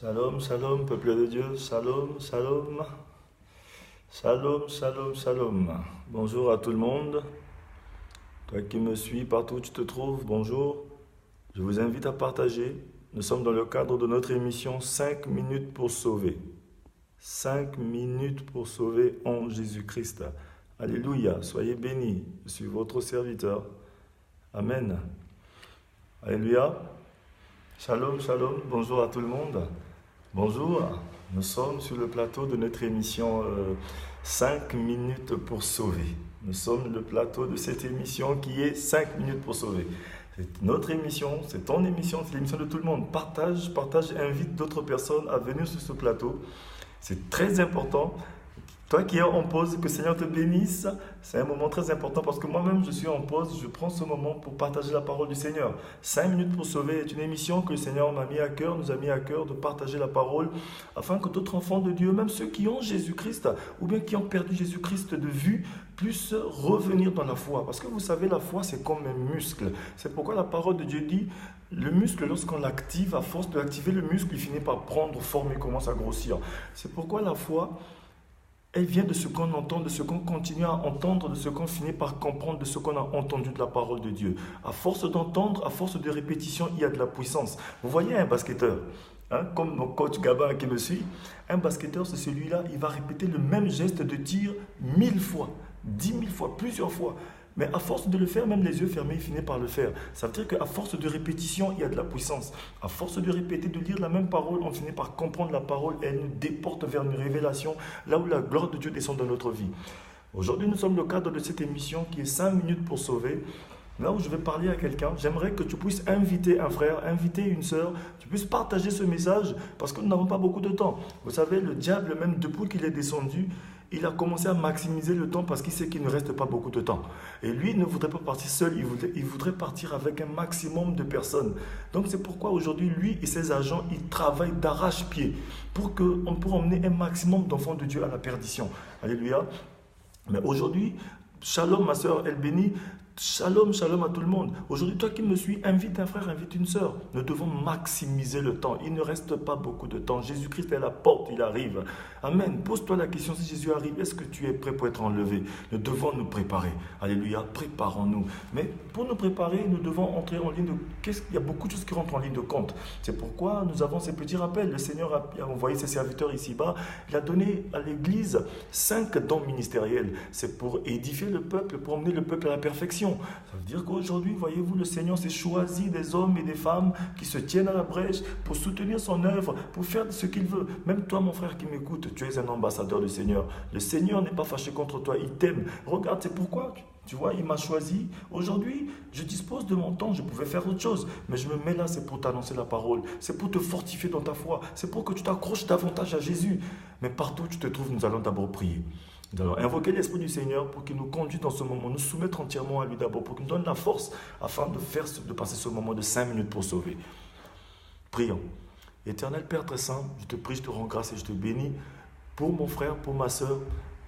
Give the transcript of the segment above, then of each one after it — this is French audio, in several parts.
Shalom, shalom, peuple de Dieu, shalom, shalom, shalom, shalom, shalom. Bonjour à tout le monde. Toi qui me suis partout où tu te trouves, bonjour. Je vous invite à partager. Nous sommes dans le cadre de notre émission 5 minutes pour sauver. 5 minutes pour sauver en Jésus-Christ. Alléluia, soyez bénis. Je suis votre serviteur. Amen. Alléluia. Shalom, shalom, bonjour à tout le monde. Bonjour, nous sommes sur le plateau de notre émission 5 minutes pour sauver. Nous sommes le plateau de cette émission qui est 5 minutes pour sauver. C'est notre émission, c'est ton émission, c'est l'émission de tout le monde. Partage, invite d'autres personnes à venir sur ce plateau. C'est très important. Toi qui es en pause, que le Seigneur te bénisse, c'est un moment très important parce que moi-même je suis en pause, je prends ce moment pour partager la parole du Seigneur. 5 minutes pour sauver est une émission que le Seigneur m'a mis à cœur, nous a mis à cœur de partager la parole afin que d'autres enfants de Dieu, même ceux qui ont Jésus-Christ ou bien qui ont perdu Jésus-Christ de vue, puissent revenir dans la foi. Parce que vous savez, la foi c'est comme un muscle. C'est pourquoi la parole de Dieu dit, le muscle lorsqu'on l'active, à force de l'activer, le muscle il finit par prendre forme et commence à grossir. C'est pourquoi la foi, elle vient de ce qu'on entend, de ce qu'on continue à entendre, de ce qu'on finit par comprendre, de ce qu'on a entendu de la parole de Dieu. À force d'entendre, à force de répétition, il y a de la puissance. Vous voyez un basketteur, comme mon coach Gabin qui me suit, un basketteur, c'est celui-là, il va répéter le même geste de tir 1000 fois, 10 000 fois, plusieurs fois. Mais à force de le faire, même les yeux fermés, il finit par le faire. Ça veut dire qu'à force de répétition, il y a de la puissance. À force de répéter, de lire la même parole, on finit par comprendre la parole et elle nous déporte vers une révélation, là où la gloire de Dieu descend dans notre vie. Aujourd'hui, nous sommes le cadre de cette émission qui est 5 minutes pour sauver. Là où je vais parler à quelqu'un, j'aimerais que tu puisses inviter un frère, inviter une sœur, tu puisses partager ce message parce que nous n'avons pas beaucoup de temps. Vous savez, le diable, même depuis qu'il est descendu, il a commencé à maximiser le temps parce qu'il sait qu'il ne reste pas beaucoup de temps. Et lui, il ne voudrait pas partir seul, il voudrait partir avec un maximum de personnes. Donc c'est pourquoi aujourd'hui, lui et ses agents, ils travaillent d'arrache-pied pour qu'on puisse emmener un maximum d'enfants de Dieu à la perdition. Alléluia. Mais aujourd'hui, shalom ma sœur El Béni, shalom, shalom à tout le monde. Aujourd'hui, toi qui me suis, invite un frère, invite une sœur. Nous devons maximiser le temps. Il ne reste pas beaucoup de temps. Jésus-Christ est à la porte, il arrive. Amen. Pose-toi la question, si Jésus arrive, est-ce que tu es prêt pour être enlevé? Nous devons nous préparer. Alléluia, préparons-nous. Mais pour nous préparer, nous devons entrer en ligne de... Il y a beaucoup de choses qui rentrent en ligne de compte. C'est pourquoi nous avons ces petits rappels. Le Seigneur a envoyé ses serviteurs ici-bas. Il a donné à l'Église 5 dons ministériels. C'est pour édifier le peuple, pour emmener le peuple à la perfection. Ça veut dire qu'aujourd'hui, voyez-vous, le Seigneur s'est choisi des hommes et des femmes qui se tiennent à la brèche pour soutenir son œuvre, pour faire ce qu'il veut. Même toi, mon frère qui m'écoute, tu es un ambassadeur du Seigneur. Le Seigneur n'est pas fâché contre toi, il t'aime. Regarde, c'est pourquoi, tu vois, il m'a choisi. Aujourd'hui, je dispose de mon temps, je pouvais faire autre chose. Mais je me mets là, c'est pour t'annoncer la parole. C'est pour te fortifier dans ta foi. C'est pour que tu t'accroches davantage à Jésus. Mais partout où tu te trouves, nous allons d'abord prier. Nous allons invoquer l'Esprit du Seigneur pour qu'il nous conduise dans ce moment, nous soumettre entièrement à lui d'abord, pour qu'il nous donne la force afin de passer ce moment de 5 minutes pour sauver. Prions. Éternel Père très saint, je te prie, je te rends grâce et je te bénis pour mon frère, pour ma soeur,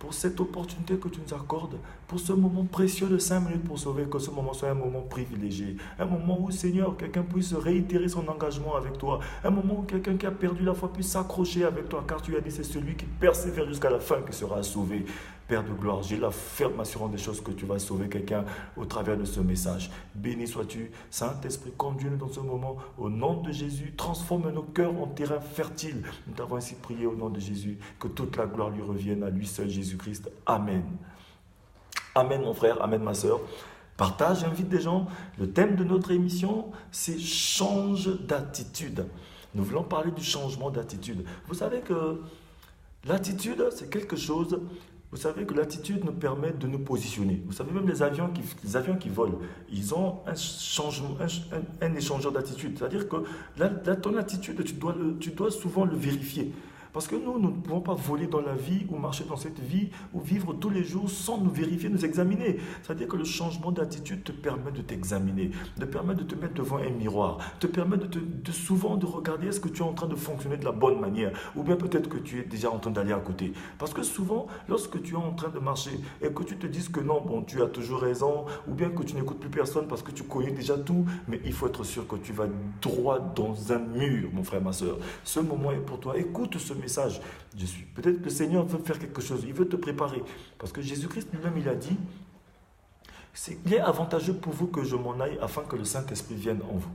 pour cette opportunité que tu nous accordes, pour ce moment précieux de 5 minutes pour sauver, que ce moment soit un moment privilégié, un moment où, Seigneur, quelqu'un puisse réitérer son engagement avec toi, un moment où quelqu'un qui a perdu la foi puisse s'accrocher avec toi, car tu as dit, c'est celui qui persévère jusqu'à la fin qui sera sauvé. Père de gloire, j'ai la ferme assurance des choses que tu vas sauver quelqu'un au travers de ce message. Béni sois-tu, Saint-Esprit, conduis-nous dans ce moment, au nom de Jésus, transforme nos cœurs en terrain fertile. Nous t'avons ainsi prié au nom de Jésus, que toute la gloire lui revienne à lui seul, Jésus-Christ. Amen. Amen mon frère, amen ma soeur. Partage, invite des gens. Le thème de notre émission, c'est change d'attitude. Nous voulons parler du changement d'attitude. Vous savez que l'attitude, c'est quelque chose... Vous savez que l'attitude nous permet de nous positionner. Vous savez, même les avions qui volent, ils ont un échangeur d'attitude. C'est-à-dire que ton attitude, tu dois souvent le vérifier. Parce que nous ne pouvons pas voler dans la vie ou marcher dans cette vie ou vivre tous les jours sans nous vérifier, nous examiner. C'est-à-dire que le changement d'attitude te permet de t'examiner, te permet de te mettre devant un miroir, te permet souvent de regarder est-ce que tu es en train de fonctionner de la bonne manière ou bien peut-être que tu es déjà en train d'aller à côté. Parce que souvent, lorsque tu es en train de marcher et que tu te dises que non, bon, tu as toujours raison ou bien que tu n'écoutes plus personne parce que tu connais déjà tout, mais il faut être sûr que tu vas droit dans un mur, mon frère, ma soeur. Ce moment est pour toi. Écoute ce message. Peut-être que le Seigneur veut faire quelque chose. Il veut te préparer. Parce que Jésus-Christ lui-même, il a dit, il est avantageux pour vous que je m'en aille afin que le Saint-Esprit vienne en vous.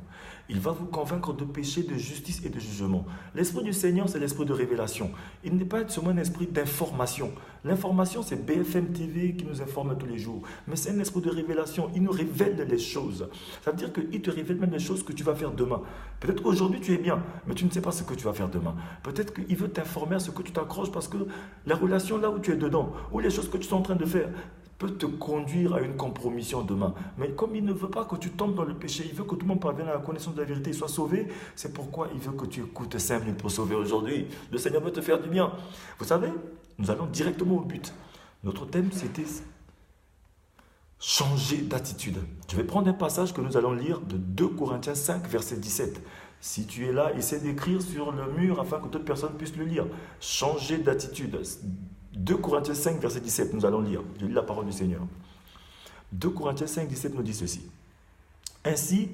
Il va vous convaincre de péché, de justice et de jugement. L'Esprit du Seigneur, c'est l'Esprit de révélation. Il n'est pas seulement un esprit d'information. L'information, c'est BFM TV qui nous informe tous les jours. Mais c'est un esprit de révélation. Il nous révèle les choses. Ça veut dire qu'il te révèle même les choses que tu vas faire demain. Peut-être qu'aujourd'hui, tu es bien, mais tu ne sais pas ce que tu vas faire demain. Peut-être qu'il veut t'informer à ce que tu t'accroches parce que la relation là où tu es dedans, ou les choses que tu es en train de faire, peut te conduire à une compromission demain. Mais comme il ne veut pas que tu tombes dans le péché, il veut que tout le monde parvienne à la connaissance de la vérité et soit sauvé, c'est pourquoi il veut que tu écoutes 5 minutes pour sauver aujourd'hui. Le Seigneur veut te faire du bien. Vous savez, nous allons directement au but. Notre thème, c'était changer d'attitude. Je vais prendre un passage que nous allons lire de 2 Corinthiens 5, verset 17. Si tu es là, essaie d'écrire sur le mur afin que d'autres personnes puissent le lire. Changer d'attitude. 2 Corinthiens 5, verset 17, nous allons lire. Je lis la parole du Seigneur. 2 Corinthiens 5, 17 nous dit ceci. Ainsi,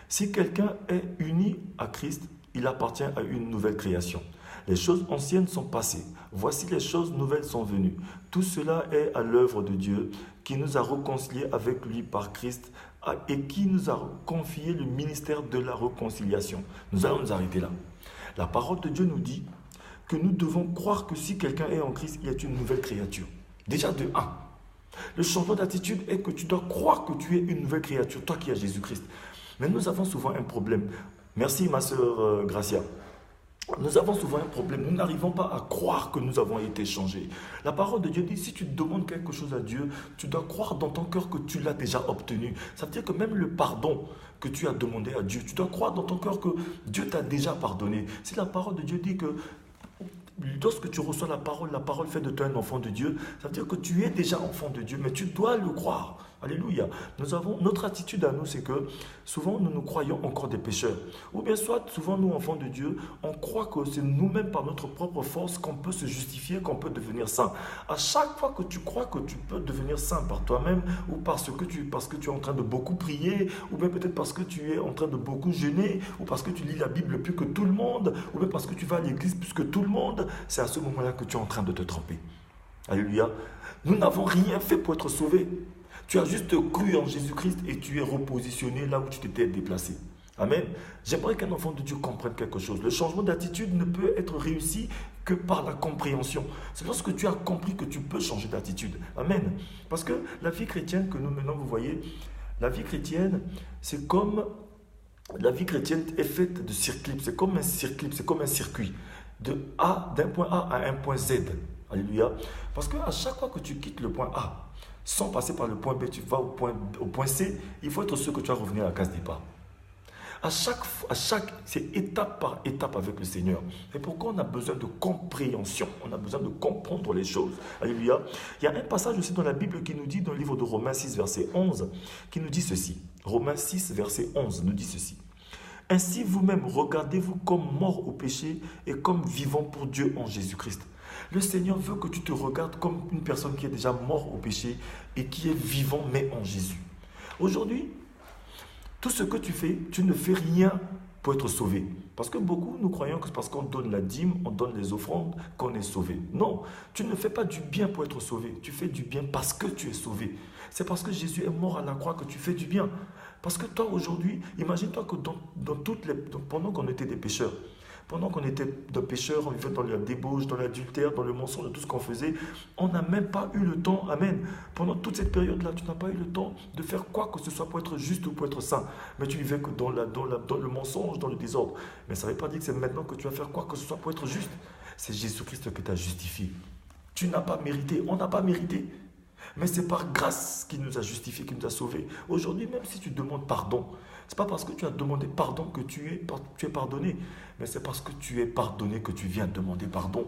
si quelqu'un est uni à Christ, il appartient à une nouvelle création. Les choses anciennes sont passées. Voici les choses nouvelles sont venues. Tout cela est à l'œuvre de Dieu qui nous a réconciliés avec lui par Christ et qui nous a confié le ministère de la réconciliation. Nous allons nous arrêter là. La parole de Dieu nous dit que nous devons croire que si quelqu'un est en Christ, il est une nouvelle créature. Déjà de 1. Le changement d'attitude est que tu dois croire que tu es une nouvelle créature, toi qui as Jésus-Christ. Mais nous avons souvent un problème. Merci ma soeur Gracia. Nous avons souvent un problème. Nous n'arrivons pas à croire que nous avons été changés. La parole de Dieu dit, si tu demandes quelque chose à Dieu, tu dois croire dans ton cœur que tu l'as déjà obtenu. Ça veut dire que même le pardon que tu as demandé à Dieu, tu dois croire dans ton cœur que Dieu t'a déjà pardonné. Si la parole de Dieu dit que lorsque tu reçois la parole fait de toi un enfant de Dieu, ça veut dire que tu es déjà enfant de Dieu, mais tu dois le croire. Alléluia. Notre attitude à nous, c'est que souvent nous nous croyons encore des pécheurs. Ou bien soit, souvent nous, enfants de Dieu, on croit que c'est nous-mêmes par notre propre force qu'on peut se justifier, qu'on peut devenir saint. À chaque fois que tu crois que tu peux devenir saint par toi-même, ou parce que tu es en train de beaucoup prier, ou bien peut-être parce que tu es en train de beaucoup jeûner, ou parce que tu lis la Bible plus que tout le monde, ou bien parce que tu vas à l'église plus que tout le monde, c'est à ce moment-là que tu es en train de te tromper. Alléluia. Nous n'avons rien fait pour être sauvés. Tu as juste cru en Jésus-Christ et tu es repositionné là où tu t'étais déplacé. Amen. J'aimerais qu'un enfant de Dieu comprenne quelque chose. Le changement d'attitude ne peut être réussi que par la compréhension. C'est lorsque tu as compris que tu peux changer d'attitude. Amen. Parce que la vie chrétienne que nous menons, vous voyez, la vie chrétienne, c'est comme... La vie chrétienne est faite de circles. C'est comme un circuit, c'est comme un circuit. D'un point A à un point Z. Alléluia. Parce qu'à chaque fois que tu quittes le point A, sans passer par le point B, tu vas au point C, il faut être sûr que tu vas revenir à la case départ. C'est étape par étape avec le Seigneur. Et pourquoi on a besoin de compréhension? On a besoin de comprendre les choses. Alléluia. Il y a un passage aussi dans la Bible qui nous dit, dans le livre de Romains 6, verset 11, qui nous dit ceci. Romains 6, verset 11 nous dit ceci. Ainsi vous-même, regardez-vous comme mort au péché et comme vivant pour Dieu en Jésus-Christ. Le Seigneur veut que tu te regardes comme une personne qui est déjà mort au péché et qui est vivant mais en Jésus. Aujourd'hui, tout ce que tu fais, tu ne fais rien pour être sauvé. Parce que beaucoup, nous croyons que c'est parce qu'on donne la dîme, on donne les offrandes, qu'on est sauvé. Non, tu ne fais pas du bien pour être sauvé. Tu fais du bien parce que tu es sauvé. C'est parce que Jésus est mort à la croix que tu fais du bien. Parce que toi, aujourd'hui, imagine-toi que pendant qu'on était des pécheurs, pendant qu'on était des pécheurs, on vivait dans la débauche, dans l'adultère, dans le mensonge, dans tout ce qu'on faisait, on n'a même pas eu le temps, amen. Pendant toute cette période-là, tu n'as pas eu le temps de faire quoi que ce soit pour être juste ou pour être saint. Mais tu vivais que dans le mensonge, dans le désordre. Mais ça ne veut pas dire que c'est maintenant que tu vas faire quoi que ce soit pour être juste. C'est Jésus-Christ qui t'a justifié. Tu n'as pas mérité, on n'a pas mérité. Mais c'est par grâce qu'il nous a justifiés, qu'il nous a sauvés. Aujourd'hui, même si tu demandes pardon, C'est pas parce que tu as demandé pardon que tu es pardonné, mais c'est parce que tu es pardonné que tu viens demander pardon.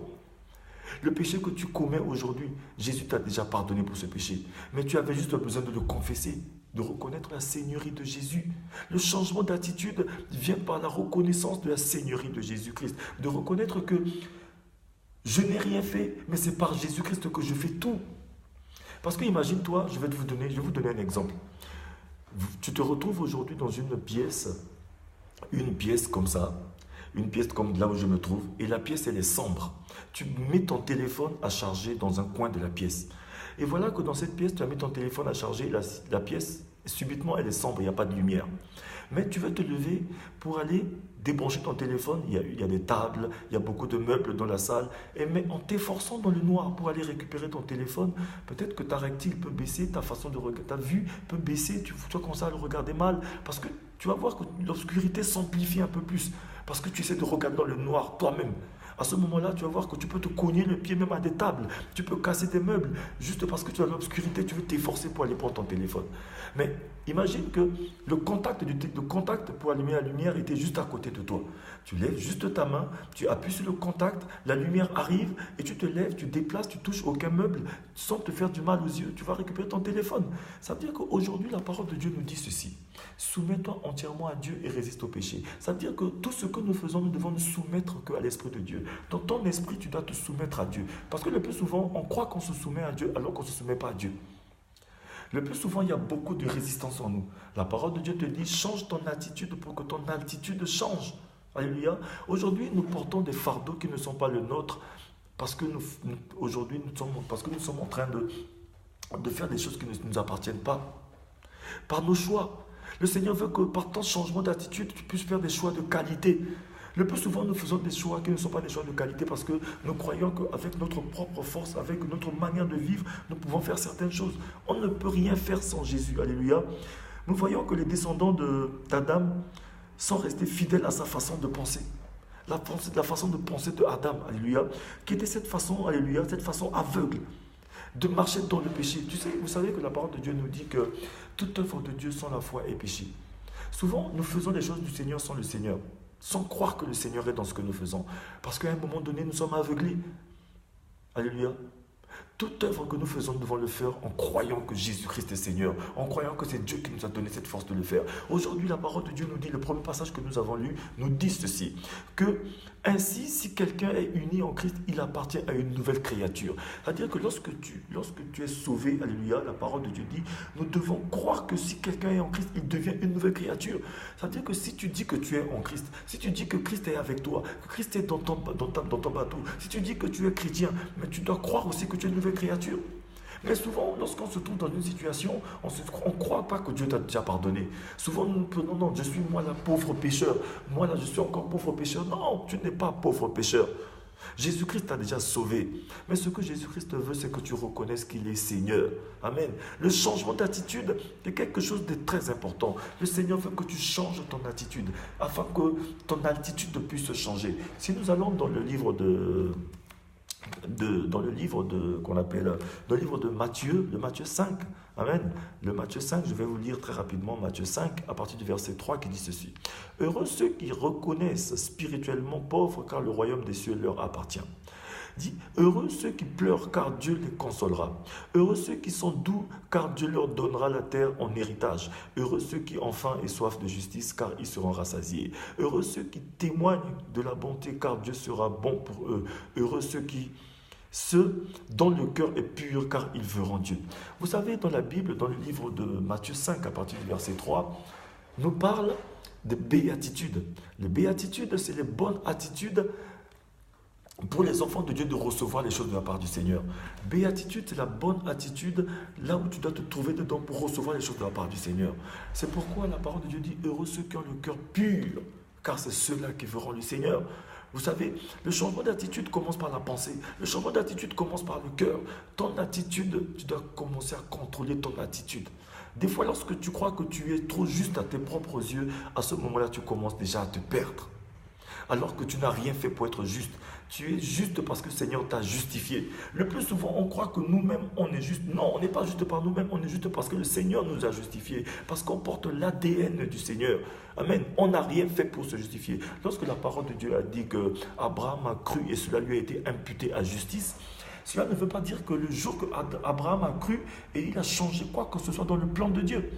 Le péché que tu commets aujourd'hui, Jésus t'a déjà pardonné pour ce péché. Mais tu avais juste besoin de le confesser, de reconnaître la seigneurie de Jésus. Le changement d'attitude vient par la reconnaissance de la seigneurie de Jésus-Christ. De reconnaître que je n'ai rien fait, mais c'est par Jésus-Christ que je fais tout. Parce que imagine-toi, je vais vous donner un exemple. Tu te retrouves aujourd'hui dans une pièce comme ça, une pièce comme là où je me trouve, et la pièce elle est sombre. Tu mets ton téléphone à charger dans un coin de la pièce. Et voilà que dans cette pièce, tu as mis ton téléphone à charger, la pièce, subitement, elle est sombre, il n'y a pas de lumière. Mais tu vas te lever pour aller débrancher ton téléphone, il y a des tables, il y a beaucoup de meubles dans la salle, mais en t'efforçant dans le noir pour aller récupérer ton téléphone, peut-être que ta rectile peut baisser, ta façon de regarder, ta vue peut baisser, tu vas commencer à le regarder mal, parce que tu vas voir que l'obscurité s'amplifie un peu plus, parce que tu essaies de regarder dans le noir toi-même. À ce moment-là, tu vas voir que tu peux te cogner le pied même à des tables. Tu peux casser des meubles. Juste parce que tu as l'obscurité, tu veux t'efforcer pour aller prendre ton téléphone. Mais imagine que le contact pour allumer la lumière était juste à côté de toi. Tu lèves juste ta main, tu appuies sur le contact, la lumière arrive et tu te lèves, tu déplaces, tu touches aucun meuble sans te faire du mal aux yeux. Tu vas récupérer ton téléphone. Ça veut dire qu'aujourd'hui, la parole de Dieu nous dit ceci. Soumets-toi entièrement à Dieu et résiste au péché. Ça veut dire que tout ce que nous faisons, nous devons nous soumettre qu'à l'Esprit de Dieu. Dans ton esprit, tu dois te soumettre à Dieu. Parce que le plus souvent, on croit qu'on se soumet à Dieu alors qu'on ne se soumet pas à Dieu. Le plus souvent, il y a beaucoup de résistance en nous. La parole de Dieu te dit, change ton attitude pour que ton altitude change. Alléluia. Aujourd'hui, nous portons des fardeaux qui ne sont pas le nôtre parce que aujourd'hui, nous sommes en train de faire des choses qui ne nous appartiennent pas. Par nos choix. Le Seigneur veut que par ton changement d'attitude, tu puisses faire des choix de qualité. Le plus souvent, nous faisons des choix qui ne sont pas des choix de qualité parce que nous croyons qu'avec notre propre force, avec notre manière de vivre, nous pouvons faire certaines choses. On ne peut rien faire sans Jésus. Alléluia. Nous voyons que les descendants d'Adam sont restés fidèles à sa façon de penser. La façon de penser de Adam, alléluia, qui était cette façon, alléluia, cette façon aveugle de marcher dans le péché. Vous savez que la parole de Dieu nous dit que toute œuvre de Dieu sans la foi est péché. Souvent, nous faisons les choses du Seigneur sans le Seigneur, sans croire que le Seigneur est dans ce que nous faisons. Parce qu'à un moment donné, nous sommes aveuglés. Alléluia. Toute œuvre que nous faisons, nous devons le faire en croyant que Jésus-Christ est Seigneur, en croyant que c'est Dieu qui nous a donné cette force de le faire. Aujourd'hui, la parole de Dieu nous dit, le premier passage que nous avons lu, nous dit ceci, que ainsi, si quelqu'un est uni en Christ, il appartient à une nouvelle créature. C'est-à-dire que lorsque tu es sauvé, alléluia, la parole de Dieu dit, nous devons croire que si quelqu'un est en Christ, il devient une nouvelle créature. C'est-à-dire que si tu dis que tu es en Christ, si tu dis que Christ est avec toi, que Christ est dans ton bateau, si tu dis que tu es chrétien, mais tu dois croire aussi que tu es une nouvelle créature. Mais souvent, lorsqu'on se trouve dans une situation, on ne croit pas que Dieu t'a déjà pardonné. Souvent, nous prenons, non, je suis moi la pauvre pécheur. Moi là, je suis encore pauvre pécheur. Non, tu n'es pas pauvre pécheur. Jésus-Christ t'a déjà sauvé. Mais ce que Jésus-Christ veut, c'est que tu reconnaisses qu'il est Seigneur. Amen. Le changement d'attitude est quelque chose de très important. Le Seigneur veut que tu changes ton attitude, afin que ton altitude puisse changer. Si nous allons dans le livre qu'on appelle dans le livre de Matthieu, le Matthieu 5. Amen. Le Matthieu 5, je vais vous lire très rapidement Matthieu 5 à partir du verset 3 qui dit ceci. Heureux ceux qui reconnaissent spirituellement pauvres car le royaume des cieux leur appartient. Dit, heureux ceux qui pleurent car Dieu les consolera. Heureux ceux qui sont doux car Dieu leur donnera la terre en héritage. Heureux ceux qui ont faim et soif de justice car ils seront rassasiés. Heureux ceux qui témoignent de la bonté car Dieu sera bon pour eux. Heureux ceux dont le cœur est pur car ils verront Dieu. Vous savez, dans la Bible, dans le livre de Matthieu 5 à partir du verset 3, nous parle de béatitude. Les béatitudes, c'est les bonnes attitudes pour les enfants de Dieu de recevoir les choses de la part du Seigneur. Béatitude, c'est la bonne attitude là où tu dois te trouver dedans pour recevoir les choses de la part du Seigneur. C'est pourquoi la parole de Dieu dit, heureux ceux qui ont le cœur pur, car c'est ceux-là qui verront le Seigneur. Vous savez, le changement d'attitude commence par la pensée. Le changement d'attitude commence par le cœur. Ton attitude, tu dois commencer à contrôler ton attitude. Des fois, lorsque tu crois que tu es trop juste à tes propres yeux, à ce moment-là, tu commences déjà à te perdre. alors que tu n'as rien fait pour être juste. Tu es juste parce que le Seigneur t'a justifié. Le plus souvent, on croit que nous-mêmes, on est juste. Non, on n'est pas juste par nous-mêmes, on est juste parce que le Seigneur nous a justifiés, parce qu'on porte l'ADN du Seigneur. Amen. On n'a rien fait pour se justifier. Lorsque la parole de Dieu a dit que Abraham a cru et cela lui a été imputé à justice, cela ne veut pas dire que le jour que Abraham a cru et il a changé quoi que ce soit dans le plan de Dieu.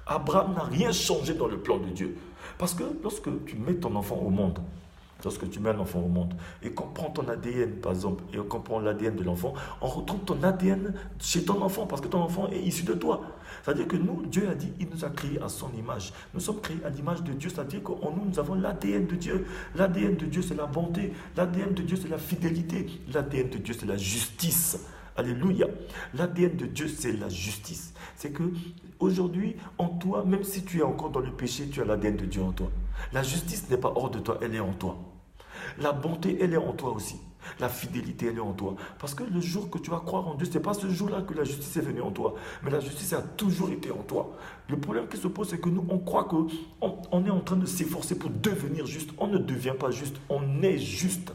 Abraham n'a rien changé dans le plan de Dieu. Parce que lorsque tu mets ton enfant au monde, lorsque tu mets un enfant au monde et qu'on prend ton ADN, par exemple, et qu'on prend l'ADN de l'enfant, on retrouve ton ADN chez ton enfant parce que ton enfant est issu de toi. C'est-à-dire que nous, Dieu a dit, il nous a créés à son image. Nous sommes créés à l'image de Dieu, c'est-à-dire qu'en nous, nous avons l'ADN de Dieu. L'ADN de Dieu, c'est la bonté. L'ADN de Dieu, c'est la fidélité. L'ADN de Dieu, c'est la justice. Alléluia. L'ADN de Dieu, c'est la justice. C'est que aujourd'hui, en toi, même si tu es encore dans le péché, tu as l'ADN de Dieu en toi. La justice n'est pas hors de toi, elle est en toi. La bonté, elle est en toi aussi. La fidélité, elle est en toi. Parce que le jour que tu vas croire en Dieu, ce n'est pas ce jour-là que la justice est venue en toi. Mais la justice a toujours été en toi. Le problème qui se pose, c'est que nous, on croit qu'on est en train de s'efforcer pour devenir juste. On ne devient pas juste, on est juste.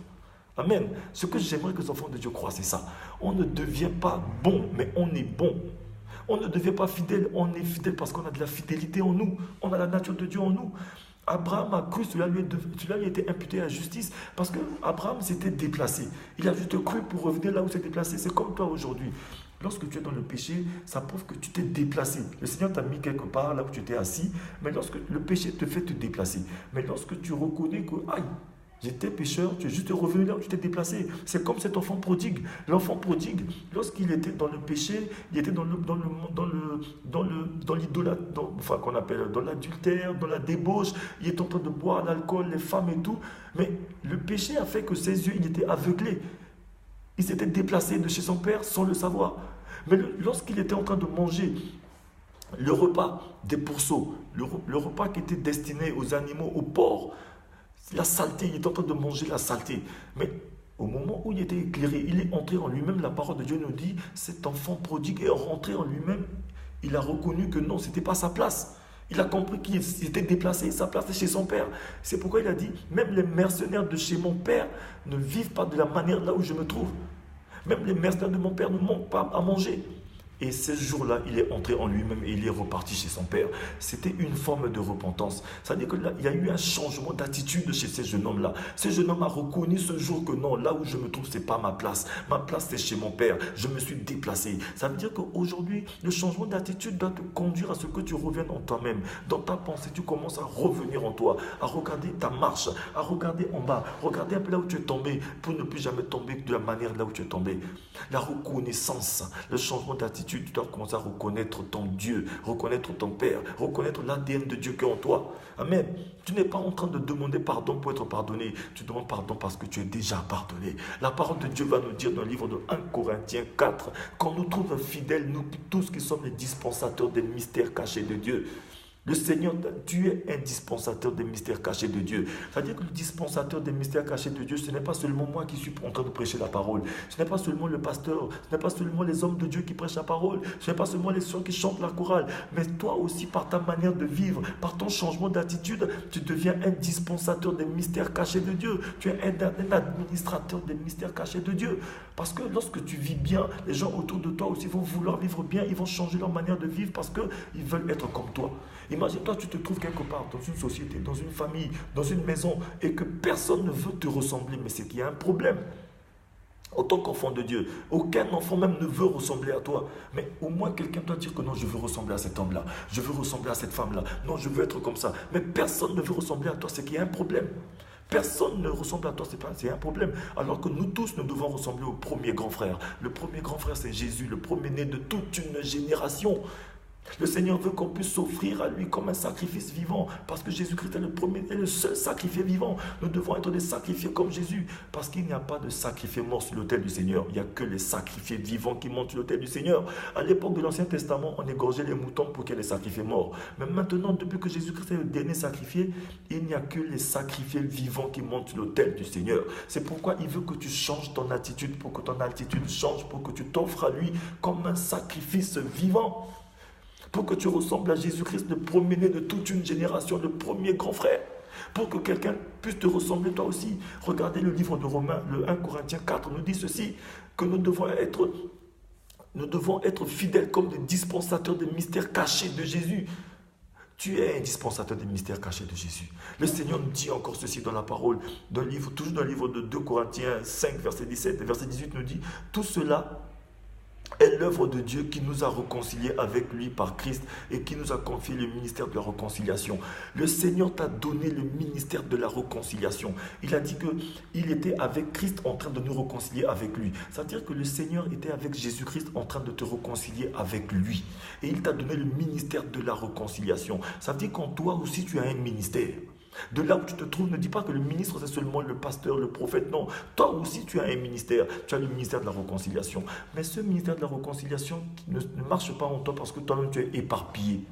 Amen. Ce que j'aimerais que les enfants de Dieu croient, c'est ça. On ne devient pas bon, mais on est bon. On ne devient pas fidèle, on est fidèle parce qu'on a de la fidélité en nous. On a la nature de Dieu en nous. Abraham a cru, cela lui a été imputé à justice parce qu'Abraham s'était déplacé. Il a juste cru pour revenir là où s'est déplacé. C'est comme toi aujourd'hui. Lorsque tu es dans le péché, ça prouve que tu t'es déplacé. Le Seigneur t'a mis quelque part là où tu étais assis, mais lorsque le péché te fait te déplacer. Mais lorsque tu reconnais que, aïe, j'étais pécheur, tu es juste revenu là où tu t'es déplacé. C'est comme cet enfant prodigue. L'enfant prodigue, lorsqu'il était dans le péché, il était dans qu'on appelle dans l'adultère, dans la débauche, il est en train de boire l'alcool, les femmes et tout. Mais le péché a fait que ses yeux, il était aveuglé. Il s'était déplacé de chez son père sans le savoir. Mais lorsqu'il était en train de manger le repas des pourceaux, le repas qui était destiné aux animaux, aux porcs, la saleté, il est en train de manger la saleté. Mais au moment où il était éclairé, il est entré en lui-même. La parole de Dieu nous dit, cet enfant prodigue est rentré en lui-même. Il a reconnu que non, ce n'était pas sa place. Il a compris qu'il s'était déplacé, sa place est chez son père. C'est pourquoi il a dit, même les mercenaires de chez mon père ne vivent pas de la manière là où je me trouve. Même les mercenaires de mon père ne manquent pas à manger. Et ce jour-là, il est entré en lui-même et il est reparti chez son père. C'était une forme de repentance. C'est-à-dire qu'il y a eu un changement d'attitude chez ce jeune homme-là. Ce jeune homme a reconnu ce jour que non, là où je me trouve, ce n'est pas ma place. Ma place, c'est chez mon père. Je me suis déplacé. Ça veut dire qu'aujourd'hui, le changement d'attitude doit te conduire à ce que tu reviennes en toi-même. Dans ta pensée, tu commences à revenir en toi, à regarder ta marche, à regarder en bas, regarder un peu là où tu es tombé pour ne plus jamais tomber de la manière là où tu es tombé. La reconnaissance, le changement d'attitude. Tu dois commencer à reconnaître ton Dieu, reconnaître ton Père, reconnaître l'ADN de Dieu qui est en toi. Amen. Tu n'es pas en train de demander pardon pour être pardonné. Tu demandes pardon parce que tu es déjà pardonné. La parole de Dieu va nous dire dans le livre de 1 Corinthiens 4, qu'on nous trouve fidèles, nous tous qui sommes les dispensateurs des mystères cachés de Dieu. Le Seigneur, tu es un dispensateur des mystères cachés de Dieu. C'est-à-dire que le dispensateur des mystères cachés de Dieu, ce n'est pas seulement moi qui suis en train de prêcher la parole. Ce n'est pas seulement le pasteur. Ce n'est pas seulement les hommes de Dieu qui prêchent la parole. Ce n'est pas seulement les sœurs qui chantent la chorale. Mais toi aussi, par ta manière de vivre, par ton changement d'attitude, tu deviens un dispensateur des mystères cachés de Dieu. Tu es un administrateur des mystères cachés de Dieu. Parce que lorsque tu vis bien, les gens autour de toi aussi vont vouloir vivre bien. Ils vont changer leur manière de vivre parce qu'ils veulent être comme toi. Imagine-toi, tu te trouves quelque part dans une société, dans une famille, dans une maison et que personne ne veut te ressembler. Mais c'est qu'il y a un problème. En tant qu'enfant de Dieu, aucun enfant même ne veut ressembler à toi. Mais au moins quelqu'un doit dire que non, je veux ressembler à cet homme-là. Je veux ressembler à cette femme-là. Non, je veux être comme ça. Mais personne ne veut ressembler à toi, c'est qu'il y a un problème. Personne ne ressemble à toi, c'est un problème. Alors que nous tous, nous devons ressembler au premier grand frère. Le premier grand frère, c'est Jésus, le premier-né de toute une génération. Le Seigneur veut qu'on puisse s'offrir à lui comme un sacrifice vivant, parce que Jésus-Christ est le premier et le seul sacrifié vivant. Nous devons être des sacrifiés comme Jésus, parce qu'il n'y a pas de sacrifié mort sur l'autel du Seigneur. Il n'y a que les sacrifiés vivants qui montent sur l'autel du Seigneur. À l'époque de l'Ancien Testament, on égorgeait les moutons pour qu'il y ait les sacrifiés morts. Mais maintenant, depuis que Jésus-Christ est le dernier sacrifié, il n'y a que les sacrifiés vivants qui montent sur l'autel du Seigneur. C'est pourquoi il veut que tu changes ton attitude, pour que ton attitude change, pour que tu t'offres à lui comme un sacrifice vivant. Pour que tu ressembles à Jésus-Christ, le premier-né de toute une génération, le premier grand frère. Pour que quelqu'un puisse te ressembler toi aussi. Regardez le livre de Romains, le 1 Corinthiens 4 nous dit ceci, que nous devons être fidèles comme des dispensateurs des mystères cachés de Jésus. Tu es un dispensateur des mystères cachés de Jésus. Le Seigneur nous dit encore ceci dans la parole, toujours dans le livre de 2 Corinthiens 5, verset 17 et verset 18 nous dit, tout cela est l'œuvre de Dieu qui nous a réconciliés avec lui par Christ et qui nous a confié le ministère de la réconciliation. Le Seigneur t'a donné le ministère de la réconciliation. Il a dit qu'il était avec Christ en train de nous réconcilier avec lui. C'est-à-dire que le Seigneur était avec Jésus-Christ en train de te réconcilier avec lui. Et il t'a donné le ministère de la réconciliation. Ça veut dire qu'en toi aussi tu as un ministère. De là où tu te trouves, ne dis pas que le ministre c'est seulement le pasteur, le prophète. Non, toi aussi tu as un ministère. Tu as le ministère de la réconciliation. Mais ce ministère de la réconciliation ne marche pas en toi parce que toi-même tu es éparpillé.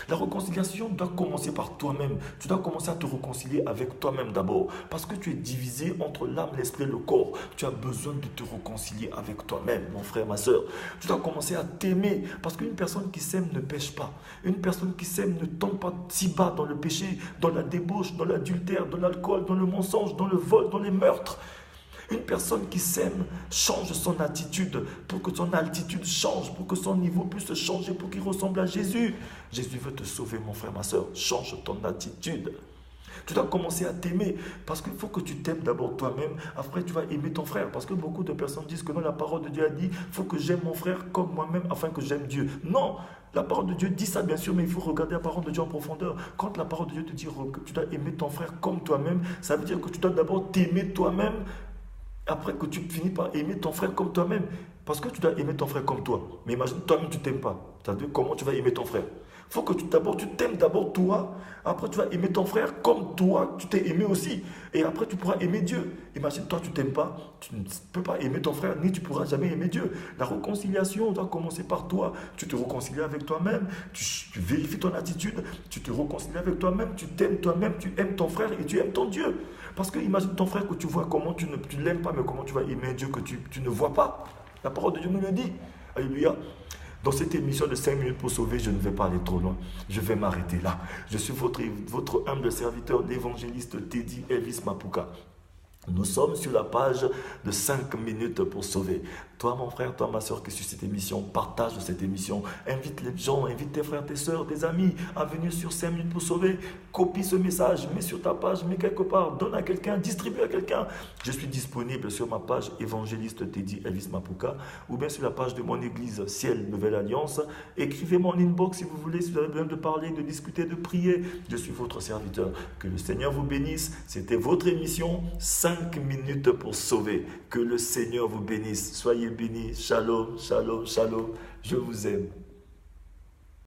La réconciliation doit commencer par toi-même. Tu dois commencer à te réconcilier avec toi-même d'abord. Parce que tu es divisé entre l'âme, l'esprit et le corps. Tu as besoin de te réconcilier avec toi-même, mon frère, ma soeur. Tu dois commencer à t'aimer. Parce qu'une personne qui s'aime ne pêche pas. Une personne qui s'aime ne tombe pas si bas dans le péché, dans la débauche, dans l'adultère, dans l'alcool, dans le mensonge, dans le vol, dans les meurtres. Une personne qui s'aime change son attitude pour que son altitude change, pour que son niveau puisse changer, pour qu'il ressemble à Jésus. Jésus veut te sauver, mon frère, ma soeur. Change ton attitude. Tu dois commencer à t'aimer parce qu'il faut que tu t'aimes d'abord toi-même. Après, tu vas aimer ton frère. Parce que beaucoup de personnes disent que non, la parole de Dieu a dit il faut que j'aime mon frère comme moi-même afin que j'aime Dieu. Non, la parole de Dieu dit ça bien sûr, mais il faut regarder la parole de Dieu en profondeur. Quand la parole de Dieu te dit que tu dois aimer ton frère comme toi-même, ça veut dire que tu dois d'abord t'aimer toi-même. Après que tu finis par aimer ton frère comme toi-même. Parce que tu dois aimer ton frère comme toi. Mais imagine, toi-même, tu ne t'aimes pas. C'est-à-dire, comment tu vas aimer ton frère? Il faut que tu t'aimes d'abord toi. Après, tu vas aimer ton frère comme toi, tu t'es aimé aussi. Et après, tu pourras aimer Dieu. Imagine, toi, tu ne t'aimes pas. Tu ne peux pas aimer ton frère, ni tu ne pourras jamais aimer Dieu. La réconciliation doit commencer par toi. Tu te réconcilies avec toi-même. Tu vérifies ton attitude. Tu te réconcilies avec toi-même. Tu t'aimes toi-même. Tu aimes ton frère et tu aimes ton Dieu. Parce que imagine ton frère que tu vois comment tu ne l'aimes pas, mais comment tu vas aimer un Dieu que tu ne vois pas. La parole de Dieu nous le dit. Alléluia. Dans cette émission de 5 minutes pour sauver, je ne vais pas aller trop loin. Je vais m'arrêter là. Je suis votre humble serviteur, l'évangéliste Teddy Elvis Mapuka. Nous sommes sur la page de 5 minutes pour sauver. Toi, mon frère, toi, ma soeur, qui suis cette émission, partage cette émission. Invite les gens, invite tes frères, tes soeurs, tes amis à venir sur 5 minutes pour sauver. Copie ce message, mets sur ta page, mets quelque part, donne à quelqu'un, distribue à quelqu'un. Je suis disponible sur ma page évangéliste Teddy Elvis Mapuka ou bien sur la page de mon église Ciel Nouvelle Alliance. Écrivez-moi en inbox si vous voulez, si vous avez besoin de parler, de discuter, de prier. Je suis votre serviteur. Que le Seigneur vous bénisse. C'était votre émission 5 minutes pour sauver. Que le Seigneur vous bénisse. Soyez bénis. Shalom, shalom, shalom. Je vous aime.